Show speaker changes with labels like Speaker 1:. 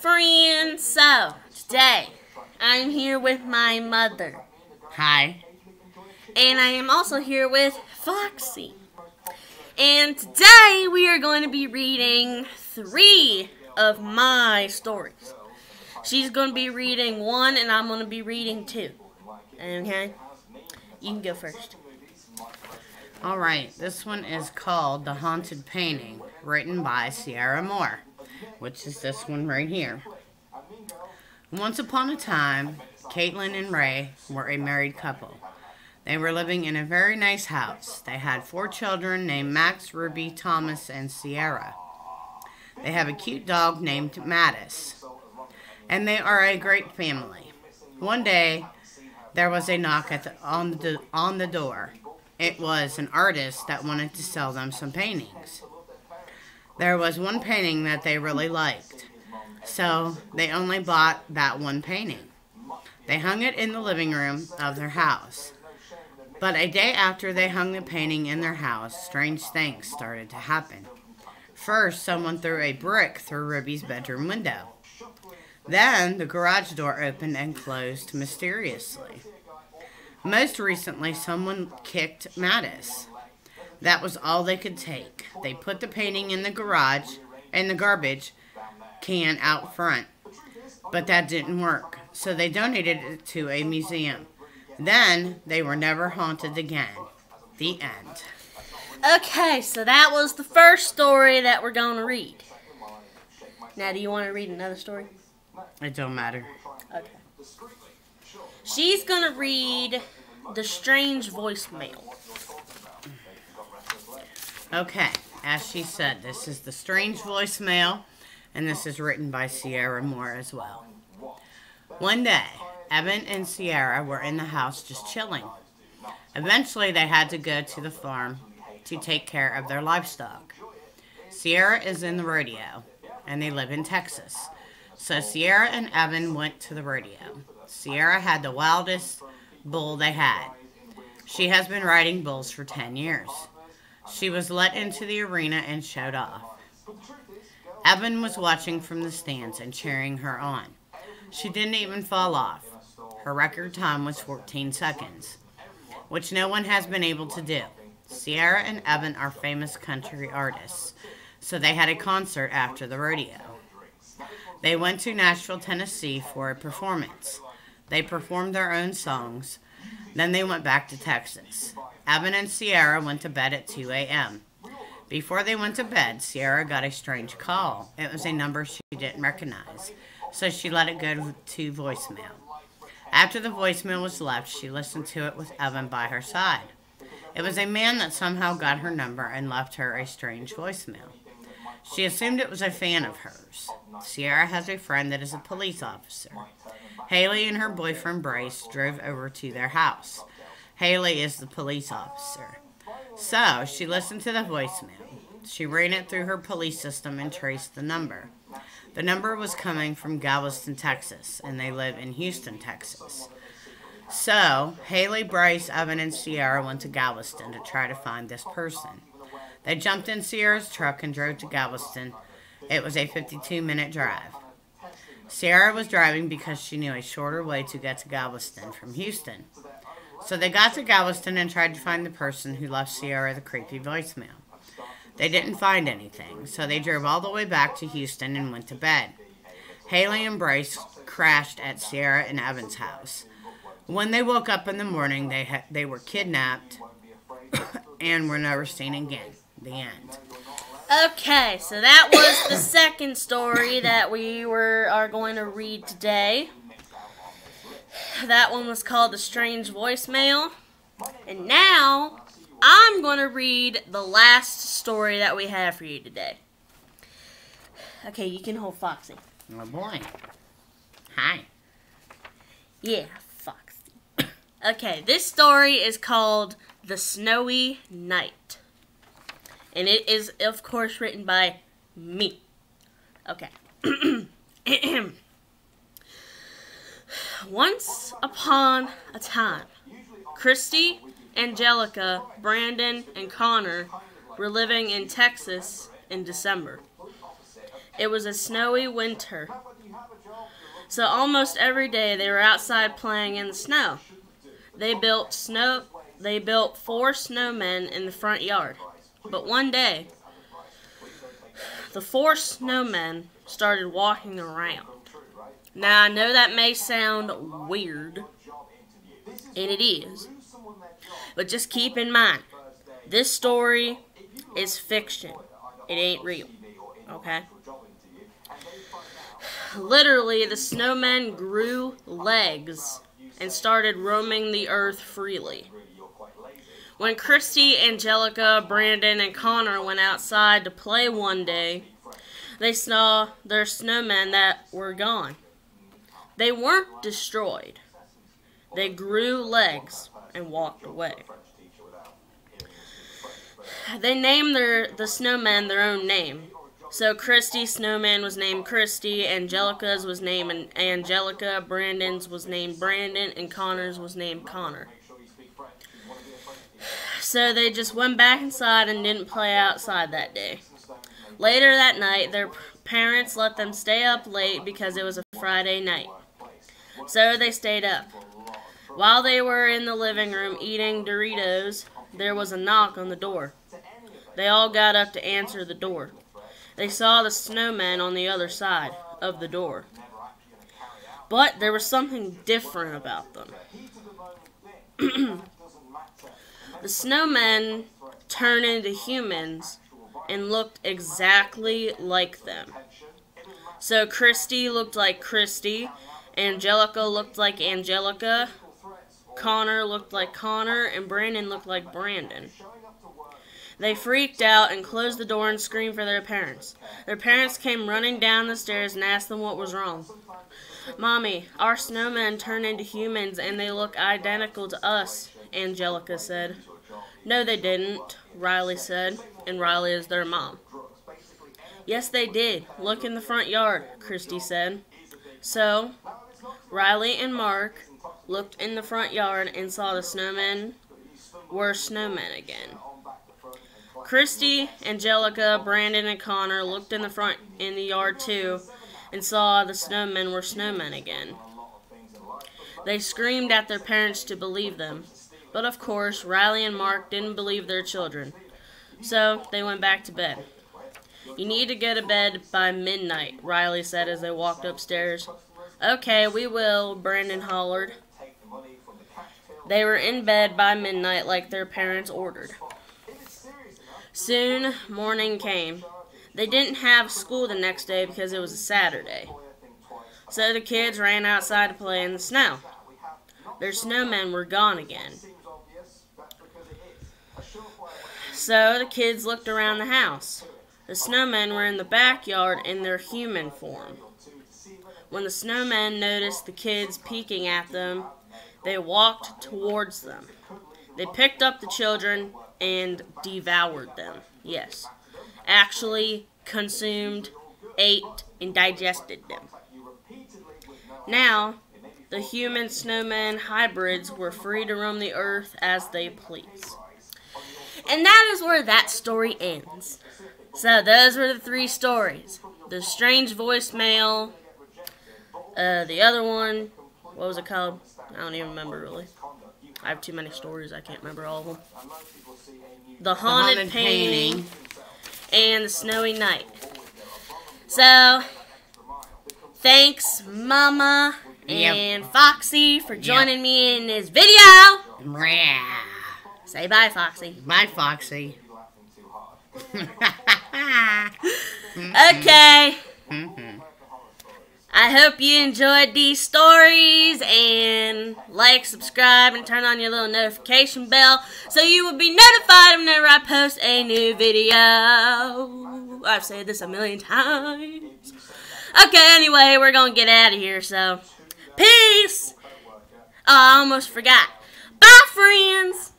Speaker 1: friends. So, today, I'm here with my mother.
Speaker 2: Hi.
Speaker 1: And I am also here with Foxy. And today, we are going to be reading 3 of my stories. She's going to be reading 1, and I'm going to be reading 2. Okay? You can go first.
Speaker 2: Alright, this one is called The Haunted Painting, written by Sierra Moore, which is this one right here. Once upon a time, Caitlin and Ray were a married couple. They were living in a very nice house. They had 4 children named Max, Ruby, Thomas, and Sierra. They have a cute dog named Mattis. And they are a great family. One day, there was a knock on the door. It was an artist that wanted to sell them some paintings. There was one painting that they really liked, so they only bought that one painting. They hung it in the living room of their house. But a day after they hung the painting in their house, strange things started to happen. First, someone threw a brick through Ruby's bedroom window. Then, the garage door opened and closed mysteriously. Most recently, someone kicked Mattis. That was all they could take. They put the painting in the garbage can out front. But that didn't work, so they donated it to a museum. Then, they were never haunted again. The end.
Speaker 1: Okay, so that was the first story that we're going to read. Now, do you want to read another story?
Speaker 2: It don't matter.
Speaker 1: Okay. She's going to read The Strange Voicemail.
Speaker 2: Okay, as she said, this is The Strange Voicemail, and this is written by Sierra Moore as well. One day, Evan and Sierra were in the house just chilling. Eventually, they had to go to the farm to take care of their livestock. Sierra is in the rodeo, and they live in Texas. So Sierra and Evan went to the rodeo. Sierra had the wildest bull they had. She has been riding bulls for 10 years. She was let into the arena and showed off. Evan was watching from the stands and cheering her on. She didn't even fall off. Her record time was 14 seconds, which no one has been able to do. Sierra and Evan are famous country artists, so they had a concert after the rodeo. They went to Nashville, Tennessee for a performance. They performed their own songs. Then they went back to Texas. Evan and Sierra went to bed at 2 a.m. Before they went to bed, Sierra got a strange call. It was a number she didn't recognize, so she let it go to voicemail. After the voicemail was left, she listened to it with Evan by her side. It was a man that somehow got her number and left her a strange voicemail. She assumed it was a fan of hers. Sierra has a friend that is a police officer. Haley and her boyfriend Bryce drove over to their house. Haley is the police officer. So, she listened to the voicemail. She ran it through her police system and traced the number. The number was coming from Galveston, Texas, and they live in Houston, Texas. So, Haley, Bryce, Evan, and Sierra went to Galveston to try to find this person. They jumped in Sierra's truck and drove to Galveston. It was a 52-minute drive. Sierra was driving because she knew a shorter way to get to Galveston from Houston. So they got to Galveston and tried to find the person who left Sierra the creepy voicemail. They didn't find anything, so they drove all the way back to Houston and went to bed. Haley and Bryce crashed at Sierra and Evan's house. When they woke up in the morning, they were kidnapped and were never seen again. The end.
Speaker 1: Okay, so that was the second story that we are going to read today. That one was called The Strange Voicemail. And now, I'm going to read the last story that we have for you today. Okay, you can hold Foxy.
Speaker 2: Oh boy. Hi.
Speaker 1: Yeah, Foxy. Okay, this story is called The Snowy Night. And it is, of course, written by me. Okay. Once upon a time, Christy, Angelica, Brandon, and Connor were living in Texas in December. It was a snowy winter. So almost every day they were outside playing in the snow. They built 4 snowmen in the front yard. But one day, the 4 snowmen started walking around. Now, I know that may sound weird, and it is. But just keep in mind, this story is fiction. It ain't real, okay? Literally, the snowmen grew legs and started roaming the earth freely. When Christy, Angelica, Brandon, and Connor went outside to play one day, they saw their snowmen that were gone. They weren't destroyed. They grew legs and walked away. They named the snowmen their own name. So Christy's snowman was named Christy, Angelica's was named Angelica, Brandon's was named Brandon, and Connor's was named Connor. So they just went back inside and didn't play outside that day. Later that night, their parents let them stay up late because it was a Friday night. So they stayed up. While they were in the living room eating Doritos, there was a knock on the door. They all got up to answer the door. They saw the snowmen on the other side of the door. But there was something different about them. The snowmen turned into humans and looked exactly like them. So Christy looked like Christy, Angelica looked like Angelica, Connor looked like Connor, and Brandon looked like Brandon. They freaked out and closed the door and screamed for their parents. Their parents came running down the stairs and asked them what was wrong. "Mommy, our snowmen turned into humans and they look identical to us," Angelica said. "No, they didn't," Riley said, and Riley is their mom. "Yes, they did. Look in the front yard," Christy said. So, Riley and Mark looked in the front yard and saw the snowmen were snowmen again. Christy, Angelica, Brandon, and Connor looked in the yard too and saw the snowmen were snowmen again. They screamed at their parents to believe them. But of course, Riley and Mark didn't believe their children. So, they went back to bed. "You need to go to bed by midnight," Riley said as they walked upstairs. "Okay, we will," Brandon hollered. They were in bed by midnight like their parents ordered. Soon, morning came. They didn't have school the next day because it was a Saturday. So the kids ran outside to play in the snow. Their snowmen were gone again. So the kids looked around the house. The snowmen were in the backyard in their human form. When the snowmen noticed the kids peeking at them, they walked towards them. They picked up the children and devoured them. Yes, actually consumed, ate, and digested them. Now, the human snowman hybrids were free to roam the earth as they please. And that is where that story ends. So those were the 3 stories. The strange voicemail, the other one, what was it called? I don't even remember really. I have too many stories, I can't remember all of them. The haunted painting, and the snowy night. So, thanks Mama and Foxy for joining me in this video. Say bye, Foxy.
Speaker 2: Bye, Foxy.
Speaker 1: Okay. I hope you enjoyed these stories, and like, subscribe, and turn on your little notification bell so you will be notified whenever I post a new video. I've said this a million times. Okay, anyway, we're going to get out of here, so peace. Oh, I almost forgot. Bye, friends.